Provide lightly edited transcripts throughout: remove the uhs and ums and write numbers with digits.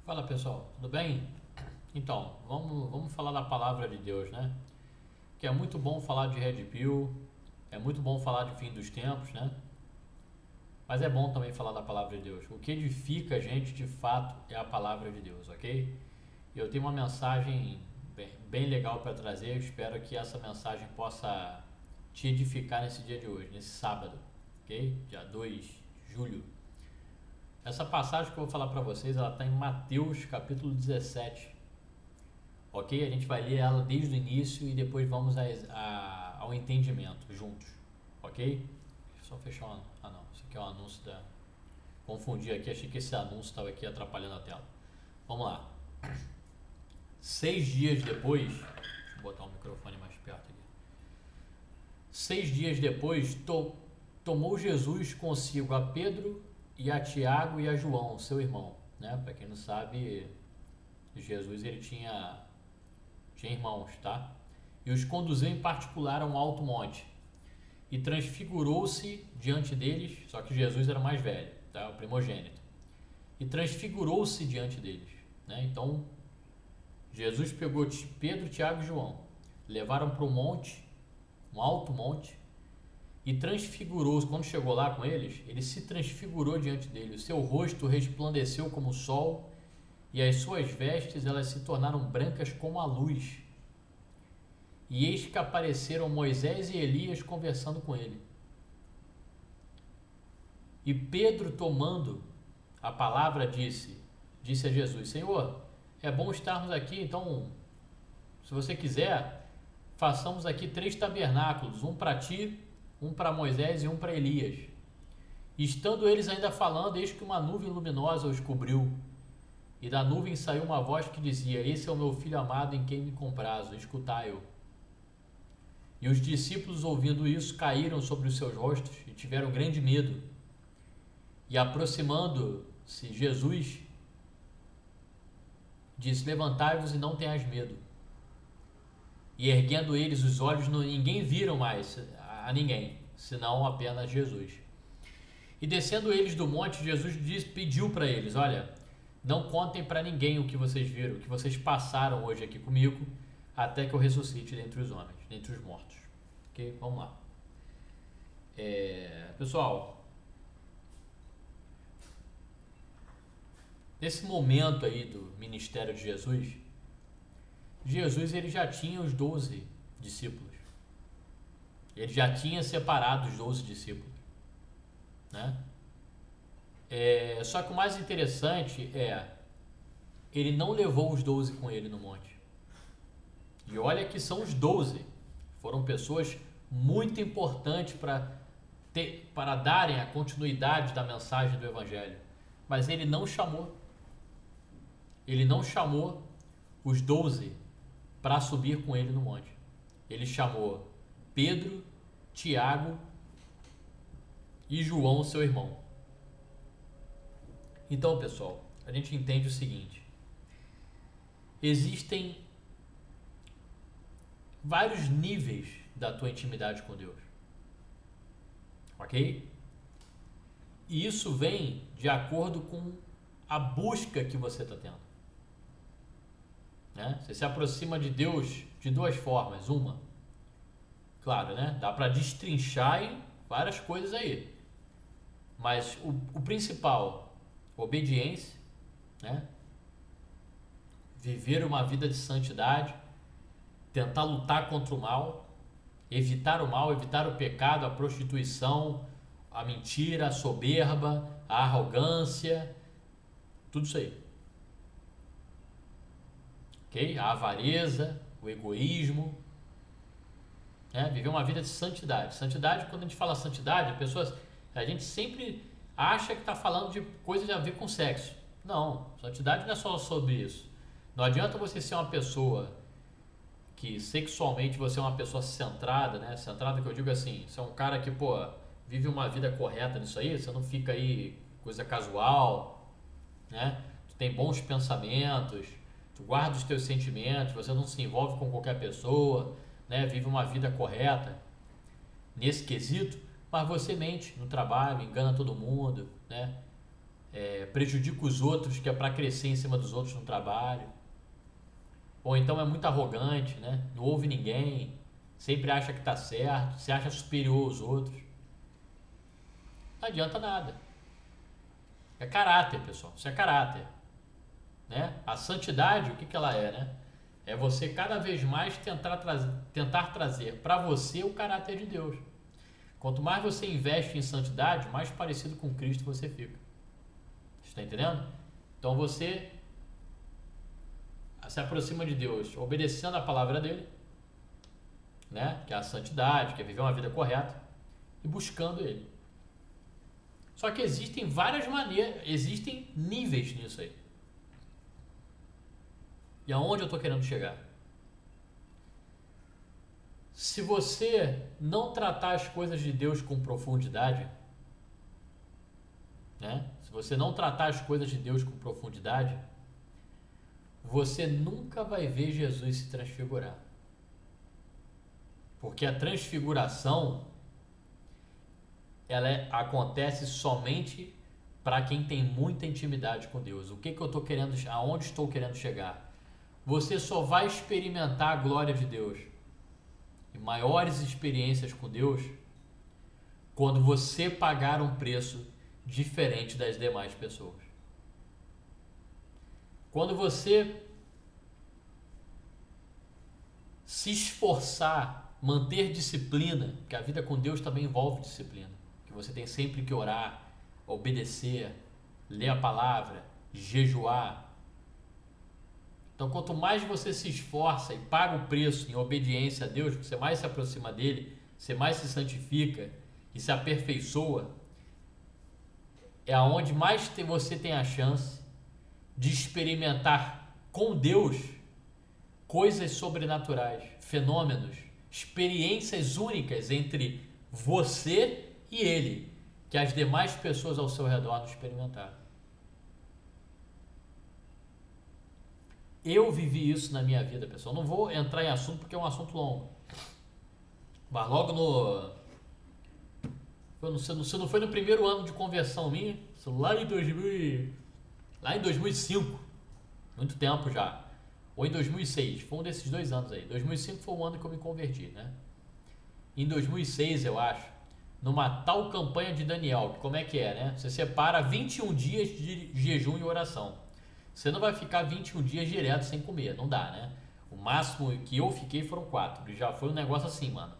Fala pessoal, tudo bem? Então, vamos falar da palavra de Deus, né? Que é muito bom falar de Red Pill, é muito bom falar de fim dos tempos, né? Mas é bom também falar da palavra de Deus. O que edifica a gente de fato é a palavra de Deus, ok? Eu tenho uma mensagem bem legal para trazer, eu espero que essa mensagem possa te edificar nesse dia de hoje, nesse sábado, ok? Dia 2 de julho. Essa passagem que eu vou falar para vocês, ela está em Mateus capítulo 17, ok? A gente vai ler ela desde o início e depois vamos ao entendimento juntos, ok? Deixa eu só fechar uma... Ah não, isso aqui é um anúncio da... Confundi aqui, achei que esse anúncio estava aqui atrapalhando a tela. Vamos lá. 6 dias depois... Deixa eu botar o microfone mais perto aqui. 6 dias depois, tomou Jesus consigo a Pedro e a Tiago e a João, seu irmão, né? Para quem não sabe, Jesus ele tinha irmãos, tá? E os conduziu em particular a um alto monte e transfigurou-se diante deles, só que Jesus era mais velho, tá? O primogênito. E transfigurou-se diante deles, né? Então, Jesus pegou Pedro, Tiago e João, levaram para um monte, um alto monte, e transfigurou-se. Quando chegou lá com eles, ele se transfigurou diante dele. O seu rosto resplandeceu como o sol e as suas vestes elas se tornaram brancas como a luz. E eis que apareceram Moisés e Elias conversando com ele. E Pedro, tomando a palavra, disse a Jesus: Senhor, é bom estarmos aqui, então, se você quiser, façamos aqui 3 tabernáculos, um para ti, um para Moisés e um para Elias. E estando eles ainda falando, eis que uma nuvem luminosa os cobriu. E da nuvem saiu uma voz que dizia: Esse é o meu filho amado em quem me comprazo, escutai-o. E os discípulos, ouvindo isso, caíram sobre os seus rostos e tiveram grande medo. E aproximando-se Jesus, disse: Levantai-vos e não tenhais medo. E erguendo eles os olhos, ninguém viram mais a ninguém, senão apenas Jesus. E descendo eles do monte, Jesus pediu para eles: Olha, não contem para ninguém o que vocês viram, o que vocês passaram hoje aqui comigo, até que eu ressuscite dentre os homens, dentre os mortos. Ok? Vamos lá. Pessoal, nesse momento aí do ministério de Jesus, ele já tinha os 12 discípulos. Ele já tinha separado os 12 discípulos, né? Só que o mais interessante ele não levou os 12 com ele no monte. E olha que são os 12. Foram pessoas muito importantes para darem a continuidade da mensagem do Evangelho. Mas ele não chamou. Ele não chamou os 12 para subir com ele no monte. Ele chamou Pedro, Tiago e João, seu irmão. Então, pessoal, a gente entende o seguinte: existem vários níveis da tua intimidade com Deus, ok? E isso vem de acordo com a busca que você está tendo, né? Você se aproxima de Deus de 2 formas. Uma, claro, né? Dá para destrinchar em várias coisas aí, mas o principal, obediência, né? Viver uma vida de santidade, tentar lutar contra o mal, evitar o pecado, a prostituição, a mentira, a soberba, a arrogância, tudo isso aí. Ok? A avareza, o egoísmo, né? Viver uma vida de santidade. Santidade, quando a gente fala santidade, a gente sempre acha que está falando de coisas a ver com sexo. Não, santidade não é só sobre isso. Não adianta você ser uma pessoa que sexualmente você é uma pessoa centrada, né? Centrada que eu digo assim, você é um cara que, vive uma vida correta nisso aí, você não fica aí coisa casual, né? Tu tem bons pensamentos, tu guarda os teus sentimentos, você não se envolve com qualquer pessoa, né? Vive uma vida correta nesse quesito, mas você mente no trabalho, engana todo mundo, né? prejudica os outros, que é para crescer em cima dos outros no trabalho. Ou então é muito arrogante, né? Não ouve ninguém, sempre acha que está certo, se acha superior aos outros. Não adianta nada. É caráter, pessoal. Isso é caráter, né? A santidade, o que ela é, né? É você cada vez mais tentar trazer para você o caráter de Deus. Quanto mais você investe em santidade, mais parecido com Cristo você fica. Você está entendendo? Então você se aproxima de Deus obedecendo a palavra dele, né? Que é a santidade, que é viver uma vida correta, e buscando ele. Só que existem várias maneiras, existem níveis nisso aí. E aonde eu estou querendo chegar? Se você não tratar as coisas de Deus com profundidade, né? Se você não tratar as coisas de Deus com profundidade, você nunca vai ver Jesus se transfigurar. Porque a transfiguração, acontece somente para quem tem muita intimidade com Deus. O que eu estou querendo, aonde estou querendo chegar? Você só vai experimentar a glória de Deus e maiores experiências com Deus quando você pagar um preço diferente das demais pessoas. Quando você se esforçar, manter disciplina, que a vida com Deus também envolve disciplina, que você tem sempre que orar, obedecer, ler a palavra, jejuar. Então, quanto mais você se esforça e paga o preço em obediência a Deus, você mais se aproxima dele, você mais se santifica e se aperfeiçoa, é aonde mais você tem a chance de experimentar com Deus coisas sobrenaturais, fenômenos, experiências únicas entre você e ele, que as demais pessoas ao seu redor não experimentaram. Eu vivi isso na minha vida, pessoal. Não vou entrar em assunto porque é um assunto longo. Mas logo se não foi no primeiro ano de conversão minha, lá em 2005, muito tempo já, ou em 2006, foi um desses 2 anos aí. 2005 foi o ano que eu me converti, né? Em 2006, eu acho, numa tal campanha de Daniel, que como é que é, né? Você separa 21 dias de jejum e oração. Você não vai ficar 21 dias direto sem comer, não dá, né? O máximo que eu fiquei foram 4, e já foi um negócio assim, mano.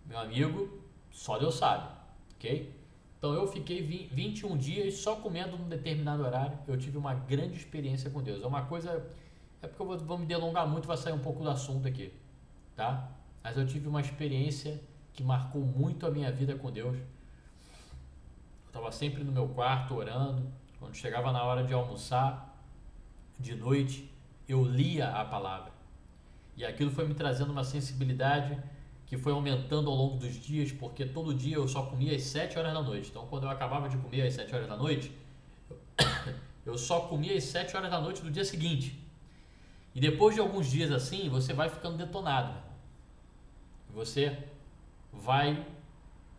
Meu amigo, só Deus sabe, ok? Então eu fiquei 21 dias só comendo num determinado horário. Eu tive uma grande experiência com Deus. É uma coisa... É porque eu vou me delongar muito, vai sair um pouco do assunto aqui, tá? Mas eu tive uma experiência que marcou muito a minha vida com Deus. Eu estava sempre no meu quarto orando. Quando chegava na hora de almoçar, de noite, eu lia a palavra. E aquilo foi me trazendo uma sensibilidade que foi aumentando ao longo dos dias, porque todo dia eu só comia às 7 horas da noite. Então, quando eu acabava de comer às 7 horas da noite, eu só comia às 7 horas da noite do dia seguinte. E depois de alguns dias assim, você vai ficando detonado. Você vai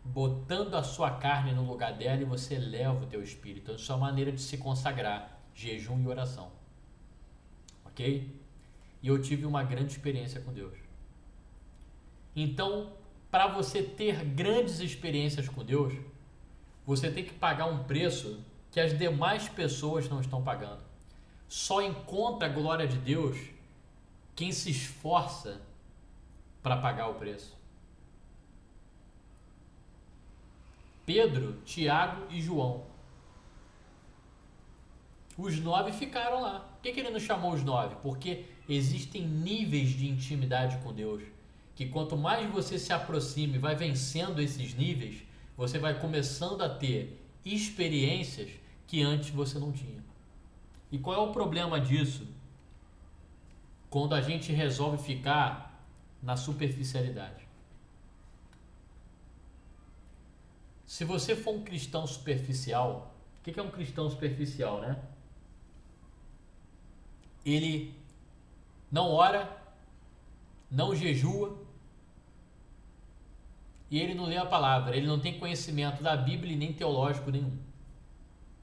botando a sua carne no lugar dela e você eleva o teu espírito. Então, isso é uma maneira de se consagrar, jejum e oração. Ok? E eu tive uma grande experiência com Deus. Então, para você ter grandes experiências com Deus, você tem que pagar um preço que as demais pessoas não estão pagando. Só encontra a glória de Deus quem se esforça para pagar o preço. Pedro, Tiago e João. Os 9 ficaram lá. Por que ele não chamou os 9? Porque existem níveis de intimidade com Deus. Que quanto mais você se aproxima e vai vencendo esses níveis, você vai começando a ter experiências que antes você não tinha. E qual é o problema disso? Quando a gente resolve ficar na superficialidade. Se você for um cristão superficial, o que é um cristão superficial, né? Ele não ora, não jejua e ele não lê a palavra. Ele não tem conhecimento da Bíblia e nem teológico nenhum.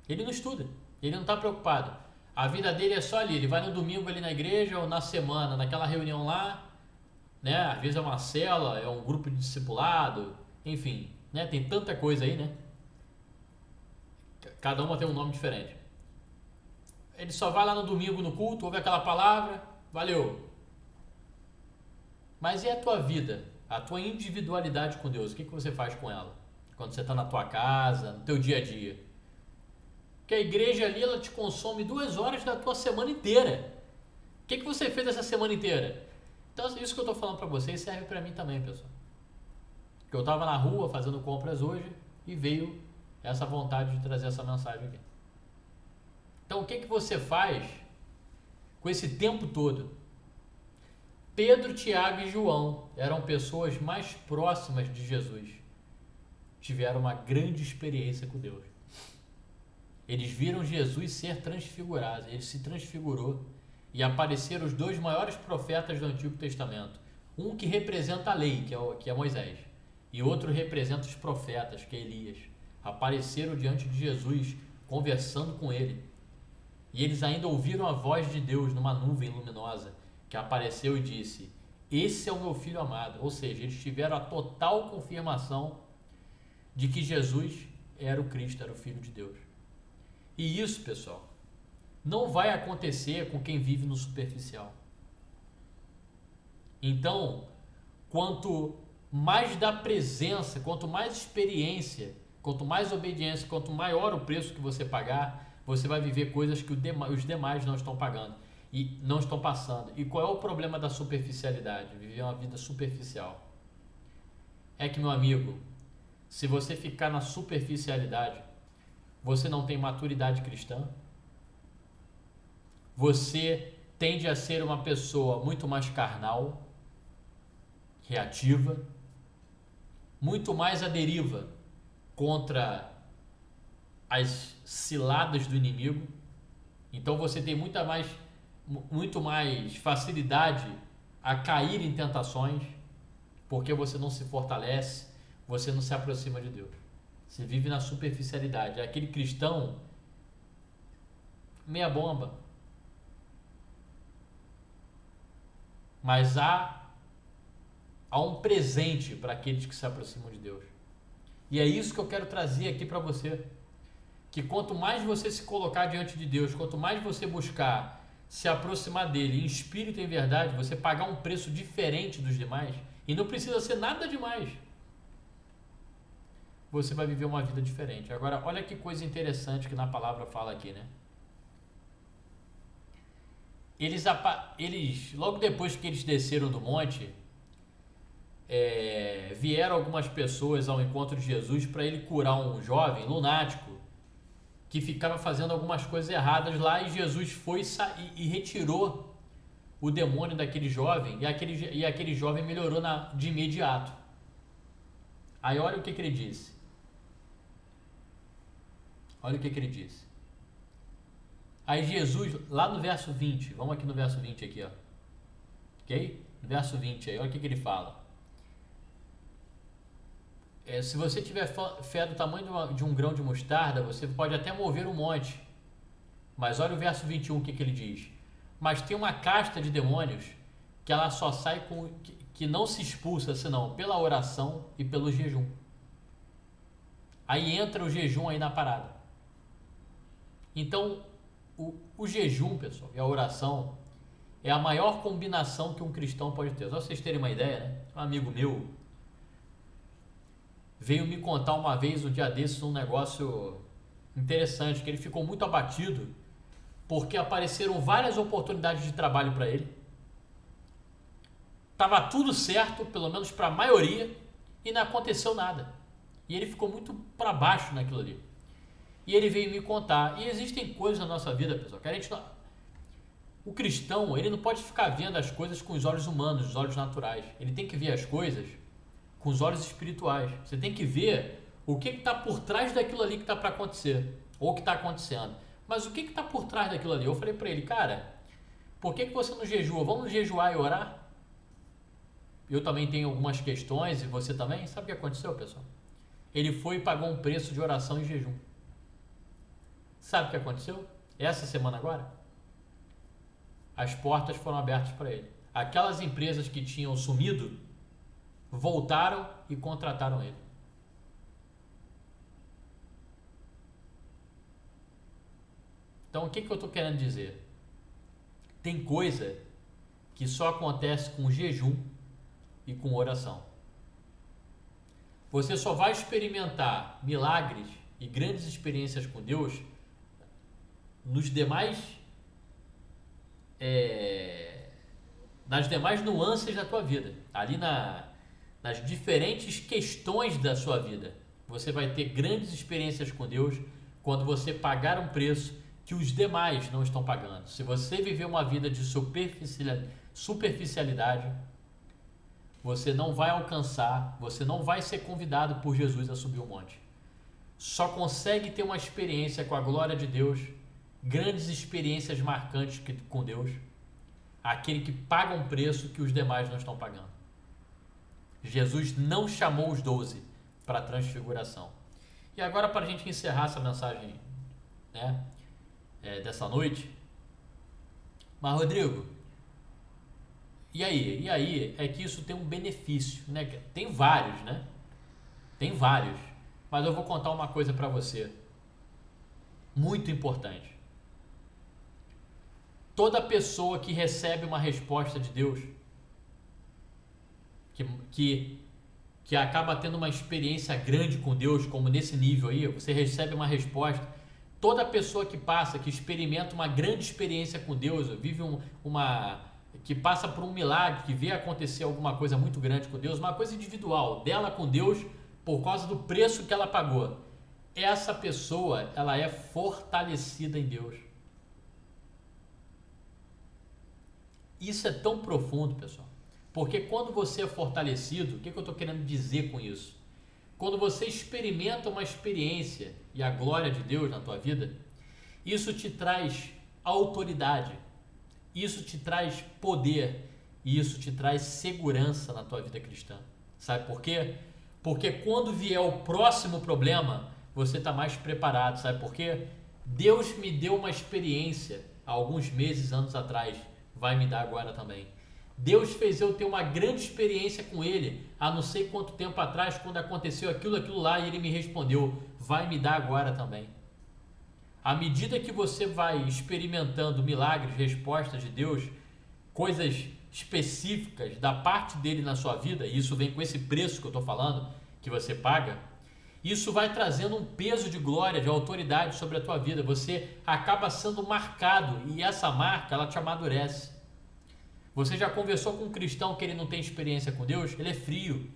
Ele não estuda, ele não está preocupado. A vida dele é só ali, ele vai no domingo ali na igreja ou na semana, naquela reunião lá, né? Às vezes é uma célula, é um grupo de discipulado, enfim, né? Tem tanta coisa aí, né? Cada uma tem um nome diferente. Ele só vai lá no domingo no culto, ouve aquela palavra, valeu. Mas e a tua vida? A tua individualidade com Deus? O que você faz com ela? Quando você está na tua casa, no teu dia a dia? Porque a igreja ali, ela te consome 2 horas da tua semana inteira. O que você fez essa semana inteira? Então isso que eu estou falando para vocês serve para mim também, pessoal. Porque eu estava na rua fazendo compras hoje e veio essa vontade de trazer essa mensagem aqui. Então o que você faz com esse tempo todo? Pedro, Tiago e João eram pessoas mais próximas de Jesus. Tiveram uma grande experiência com Deus. Eles viram Jesus ser transfigurado. Ele se transfigurou e apareceram os 2 maiores profetas do Antigo Testamento. Um que representa a lei, que é Moisés, e outro representa os profetas, que é Elias. Apareceram diante de Jesus, conversando com ele. E eles ainda ouviram a voz de Deus numa nuvem luminosa, que apareceu e disse: esse é o meu filho amado. Ou seja, eles tiveram a total confirmação de que Jesus era o Cristo, era o Filho de Deus. E isso, pessoal, não vai acontecer com quem vive no superficial. Então, quanto mais da presença, quanto mais experiência, quanto mais obediência, quanto maior o preço que você pagar, você vai viver coisas que os demais não estão pagando e não estão passando. E qual é o problema da superficialidade? Viver uma vida superficial. É que, meu amigo, se você ficar na superficialidade, você não tem maturidade cristã, você tende a ser uma pessoa muito mais carnal, reativa, muito mais à deriva contra as ciladas do inimigo. Então você tem muito mais facilidade a cair em tentações, porque você não se fortalece, você não se aproxima de Deus. Você vive na superficialidade. É aquele cristão meia bomba. Mas há um presente para aqueles que se aproximam de Deus. E é isso que eu quero trazer aqui para você. Que quanto mais você se colocar diante de Deus, quanto mais você buscar se aproximar dele em espírito e em verdade, você pagar um preço diferente dos demais, e não precisa ser nada demais, você vai viver uma vida diferente. Agora, olha que coisa interessante que na palavra fala aqui, né? Eles logo depois que eles desceram do monte, vieram algumas pessoas ao encontro de Jesus para ele curar um jovem lunático que ficava fazendo algumas coisas erradas lá, e Jesus foi e retirou o demônio daquele jovem, e aquele jovem melhorou de imediato. Aí olha o que ele disse. Olha o que ele disse. Aí Jesus, lá no verso 20, vamos aqui no verso 20 aqui, ó. Ok? No verso 20 aí, olha o que ele fala. Se você tiver fé do tamanho de um grão de mostarda, você pode até mover um monte. Mas olha o verso 21, o que ele diz. Mas tem uma casta de demônios que ela só sai que não se expulsa senão pela oração e pelo jejum. Aí entra o jejum aí na parada. Então, o jejum, pessoal, e a oração é a maior combinação que um cristão pode ter. Só pra vocês terem uma ideia, né? Um amigo meu veio me contar uma vez, um dia desses, um negócio interessante, que ele ficou muito abatido porque apareceram várias oportunidades de trabalho para ele. Tava tudo certo, pelo menos para a maioria, e não aconteceu nada. E ele ficou muito para baixo naquilo ali. E ele veio me contar. E existem coisas na nossa vida, pessoal, que a gente não... O cristão, ele não pode ficar vendo as coisas com os olhos humanos, os olhos naturais. Ele tem que ver as coisas com os olhos espirituais. Você tem que ver o que está por trás daquilo ali que está para acontecer, ou que está acontecendo. Mas o que está por trás daquilo ali? Eu falei para ele, cara, por que você não jejua? Vamos jejuar e orar? Eu também tenho algumas questões, e você também. Sabe o que aconteceu, pessoal? Ele foi e pagou um preço de oração e jejum. Sabe o que aconteceu? Essa semana agora, as portas foram abertas para ele. Aquelas empresas que tinham sumido voltaram e contrataram ele. Então, o que eu estou querendo dizer? Tem coisa que só acontece com jejum e com oração. Você só vai experimentar milagres e grandes experiências com Deus nos demais, nas demais nuances da tua vida, ali nas diferentes questões da sua vida. Você vai ter grandes experiências com Deus quando você pagar um preço que os demais não estão pagando. Se você viver uma vida de superficialidade, você não vai alcançar, você não vai ser convidado por Jesus a subir o monte. Só consegue ter uma experiência com a glória de Deus, grandes experiências marcantes com Deus, aquele que paga um preço que os demais não estão pagando. Jesus não chamou os 12 para a transfiguração. E agora, para a gente encerrar essa mensagem, né, dessa noite, mas Rodrigo, e aí é que isso tem um benefício, né? Tem vários, né? Tem vários, mas eu vou contar uma coisa para você, muito importante. Toda pessoa que recebe uma resposta de Deus, que acaba tendo uma experiência grande com Deus, como nesse nível aí, você recebe uma resposta. Toda pessoa que passa, que experimenta uma grande experiência com Deus, vive que passa por um milagre, que vê acontecer alguma coisa muito grande com Deus, uma coisa individual dela com Deus, por causa do preço que ela pagou. Essa pessoa, ela é fortalecida em Deus. Isso é tão profundo, pessoal. Porque quando você é fortalecido, o que eu estou querendo dizer com isso? Quando você experimenta uma experiência e a glória de Deus na tua vida, isso te traz autoridade, isso te traz poder e isso te traz segurança na tua vida cristã. Sabe por quê? Porque quando vier o próximo problema, você está mais preparado. Sabe por quê? Deus me deu uma experiência há alguns meses, anos atrás, vai me dar agora também. Deus fez eu ter uma grande experiência com Ele há não sei quanto tempo atrás, quando aconteceu aquilo lá, e Ele me respondeu, vai me dar agora também. À medida que você vai experimentando milagres, respostas de Deus, coisas específicas da parte dele na sua vida, e isso vem com esse preço que eu estou falando, que você paga, isso vai trazendo um peso de glória, de autoridade sobre a tua vida. Você acaba sendo marcado e essa marca, ela te amadurece. Você já conversou com um cristão que ele não tem experiência com Deus? Ele é frio.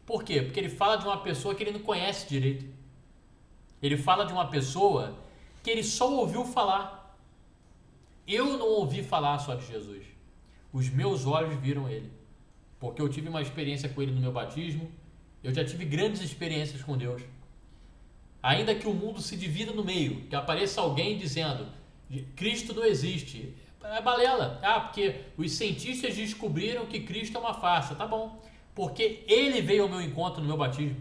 Por quê? Porque ele fala de uma pessoa que ele não conhece direito. Ele fala de uma pessoa que ele só ouviu falar. Eu não ouvi falar só de Jesus. Os meus olhos viram ele. Porque eu tive uma experiência com ele no meu batismo. Eu já tive grandes experiências com Deus. Ainda que o mundo se divida no meio, que apareça alguém dizendo Cristo não existe. É balela. Porque os cientistas descobriram que Cristo é uma farsa. Tá bom. Porque ele veio ao meu encontro no meu batismo.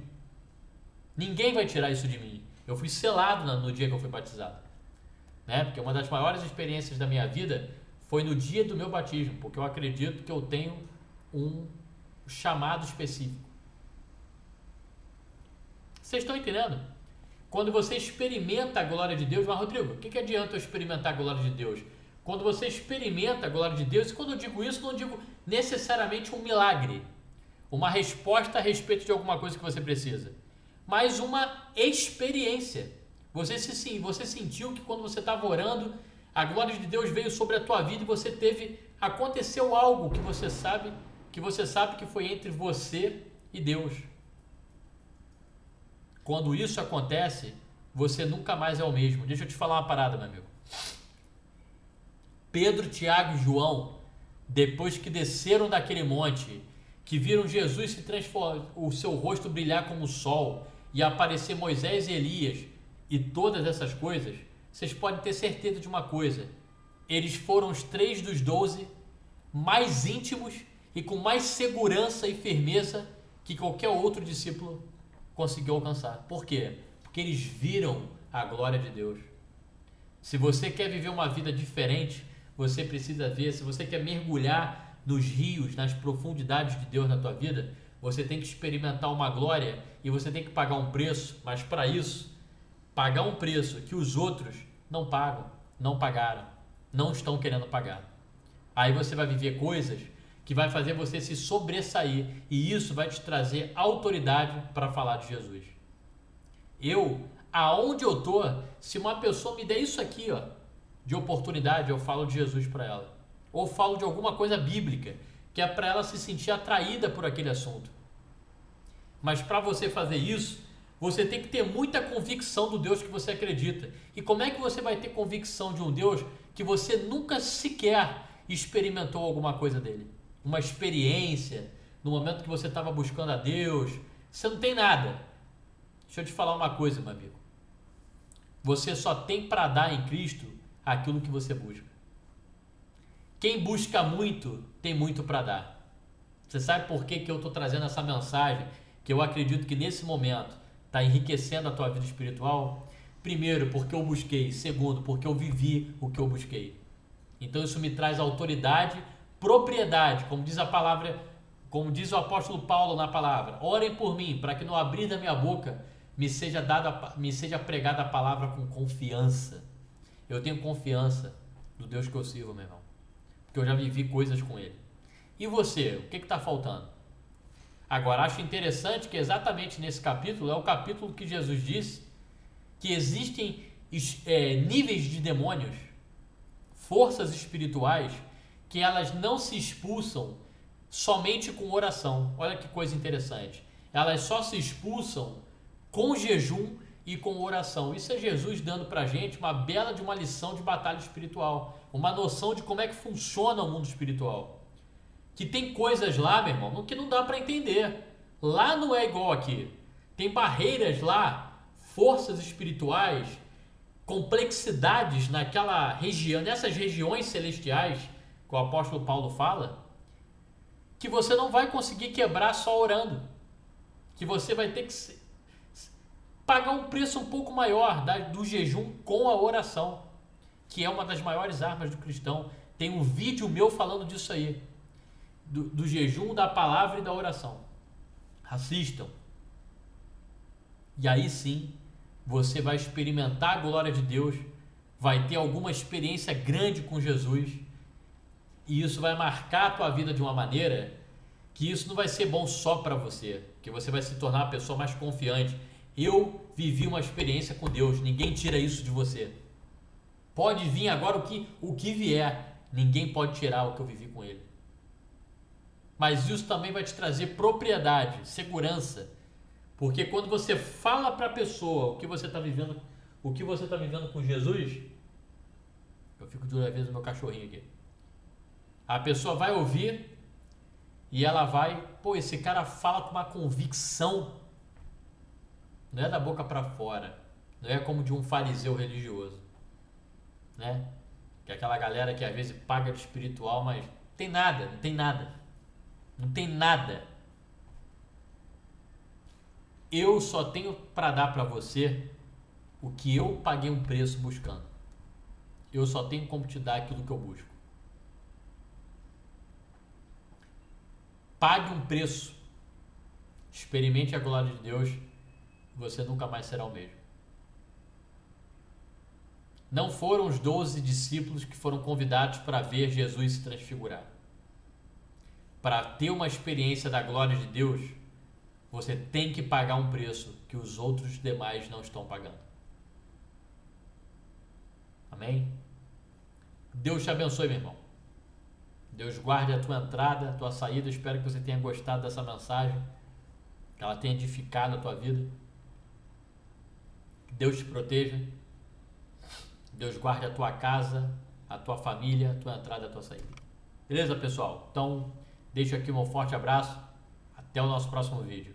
Ninguém vai tirar isso de mim. Eu fui selado no dia que eu fui batizado. Né? Porque uma das maiores experiências da minha vida foi no dia do meu batismo. Porque eu acredito que eu tenho um chamado específico. Vocês estão entendendo? Quando você experimenta a glória de Deus, mas Rodrigo, o que adianta eu experimentar a glória de Deus? Quando você experimenta a glória de Deus, e quando eu digo isso, não digo necessariamente um milagre, uma resposta a respeito de alguma coisa que você precisa, mas uma experiência. Você sentiu que quando você estava orando, a glória de Deus veio sobre a tua vida e aconteceu algo que você sabe que foi entre você e Deus. Quando isso acontece, você nunca mais é o mesmo. Deixa eu te falar uma parada, meu amigo. Pedro, Tiago e João, depois que desceram daquele monte, que viram Jesus se transformar, o seu rosto brilhar como o sol, e aparecer Moisés e Elias, e todas essas coisas, vocês podem ter certeza de uma coisa: eles foram os 3 dos 12 mais íntimos e com mais segurança e firmeza que qualquer outro discípulo conseguiu alcançar. Por quê? Porque eles viram a glória de Deus. Se você quer viver uma vida diferente, você precisa ver. Se você quer mergulhar nos rios, nas profundidades de Deus na tua vida, você tem que experimentar uma glória e você tem que pagar um preço. Mas para isso, pagar um preço que os outros não pagam, não pagaram, não estão querendo pagar. Aí você vai viver coisas que vai fazer você se sobressair e isso vai te trazer autoridade para falar de Jesus. Aonde eu tô, se uma pessoa me der isso aqui, ó, de oportunidade, eu falo de Jesus para ela. Ou falo de alguma coisa bíblica, que é para ela se sentir atraída por aquele assunto. Mas para você fazer isso, você tem que ter muita convicção do Deus que você acredita. E como é que você vai ter convicção de um Deus que você nunca sequer experimentou alguma coisa dele? Uma experiência, no momento que você estava buscando a Deus, você não tem nada. Deixa eu te falar uma coisa, meu amigo. Você só tem para dar em Cristo aquilo que você busca. Quem busca muito, tem muito para dar. Você sabe por que eu estou trazendo essa mensagem? Que eu acredito que nesse momento está enriquecendo a tua vida espiritual? Primeiro, porque eu busquei. Segundo, porque eu vivi o que eu busquei. Então isso me traz autoridade, propriedade, como diz a palavra, como diz o apóstolo Paulo na palavra. Orem por mim, para que no abrir da minha boca me seja pregada a palavra com confiança. Eu tenho confiança do Deus que eu sirvo, meu irmão, porque eu já vivi coisas com Ele. E você, o que está faltando? Agora, acho interessante que exatamente nesse capítulo, é o capítulo que Jesus disse que existem níveis de demônios, forças espirituais, que elas não se expulsam somente com oração. Olha que coisa interessante. Elas só se expulsam com jejum e com oração. Isso é Jesus dando pra gente uma bela de uma lição de batalha espiritual, uma noção de como é que funciona o mundo espiritual. Que tem coisas lá, meu irmão, que não dá para entender. Lá não é igual aqui. Tem barreiras lá, forças espirituais, complexidades naquela região, nessas regiões celestiais que o apóstolo Paulo fala, que você não vai conseguir quebrar só orando. Que você vai ter que pagar um preço um pouco maior do jejum com a oração, que é uma das maiores armas do cristão. Tem um vídeo meu falando disso aí, do jejum, da palavra e da oração. Assistam. E aí sim, você vai experimentar a glória de Deus, vai ter alguma experiência grande com Jesus, e isso vai marcar a tua vida de uma maneira que isso não vai ser bom só para você, que você vai se tornar uma pessoa mais confiante. Eu vivi uma experiência com Deus, ninguém tira isso de você. Pode vir agora o que vier, ninguém pode tirar o que eu vivi com Ele. Mas isso também vai te trazer propriedade, segurança, porque quando você fala para a pessoa o que você está vivendo com Jesus, eu fico de olho às vezes no meu cachorrinho aqui. A pessoa vai ouvir e ela vai, esse cara fala com uma convicção. Não é da boca para fora, não é como de um fariseu religioso, né? Que é aquela galera que às vezes paga de espiritual, mas não tem nada. Eu só tenho para dar para você o que eu paguei um preço buscando. Eu só tenho como te dar aquilo que eu busco. Pague um preço, experimente a glória de Deus, você nunca mais será o mesmo. Não foram os 12 discípulos que foram convidados para ver Jesus se transfigurar. Para ter uma experiência da glória de Deus, você tem que pagar um preço que os outros demais não estão pagando. Amém? Deus te abençoe, meu irmão. Deus guarde a tua entrada, a tua saída. Espero que você tenha gostado dessa mensagem, que ela tenha edificado a tua vida. Que Deus te proteja. Deus guarde a tua casa, a tua família, a tua entrada e a tua saída. Beleza, pessoal? Então, deixo aqui um forte abraço. Até o nosso próximo vídeo.